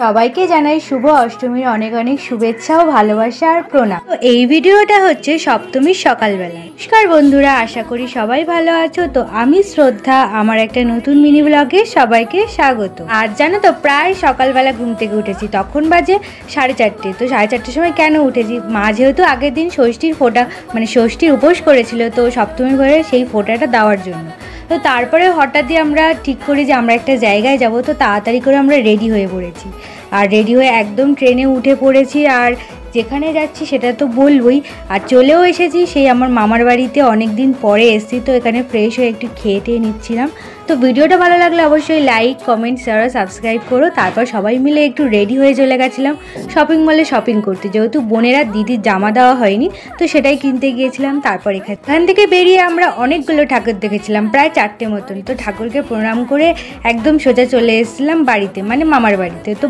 সবাইকে জানাই শুভ অষ্টমীর অনেক অনেক শুভেচ্ছা ও ভালোবাসা আর প্রণাম। তো এই ভিডিওটা হচ্ছে সপ্তমীর সকালবেলা। নমস্কার বন্ধুরা, আশা করি সবাই ভালো আছো। তো আমি শ্রদ্ধা, আমার একটা নতুন মিনি ব্লগে সবাইকে স্বাগত। আর জানো তো, প্রায় সকালবেলা ঘুম থেকে উঠেছি, তখন বাজে 4:30। তো 4:30 সময় কেন উঠেছি, মা যেহেতু আগের দিন ষষ্ঠীর ফোঁটা মানে ষষ্ঠীর উপোস করেছিল, তো সপ্তমীর ঘরে সেই ফোঁটাটা দেওয়ার জন্য। তো তারপরে হঠাৎই আমরা ঠিক করি যে আমরা একটা জায়গায় যাব। তো তাড়াতাড়ি করে আমরা রেডি হয়ে পড়েছি, আর রেডি হয়ে একদম ট্রেনে উঠে পড়েছি। আর যেখানে যাচ্ছি সেটা তো বলবই, আর চলেও এসেছি সেই আমার মামার বাড়িতে। অনেক দিন পরে এসেছি, তো এখানে ফ্রেশ হয়ে একটু খেয়ে টেয়ে নিচ্ছিলাম। তো ভিডিওটা ভালো লাগলে অবশ্যই লাইক, কমেন্ট, শেয়ার, সাবস্ক্রাইব করো। তারপর সবাই মিলে একটু রেডি হয়ে চলে গেছিলাম শপিং মলে শপিং করতে, যেহেতু বোনেরা দিদির জামা দেওয়া হয়নি, তো সেটাই কিনতে গিয়েছিলাম। তারপর এখান থেকে বেরিয়ে আমরা অনেকগুলো ঠাকুর দেখেছিলাম, প্রায় 4টে মতন। তো ঠাকুরকে প্রণাম করে একদম সোজা চলে এসেছিলাম বাড়িতে, মানে মামার বাড়িতে। তো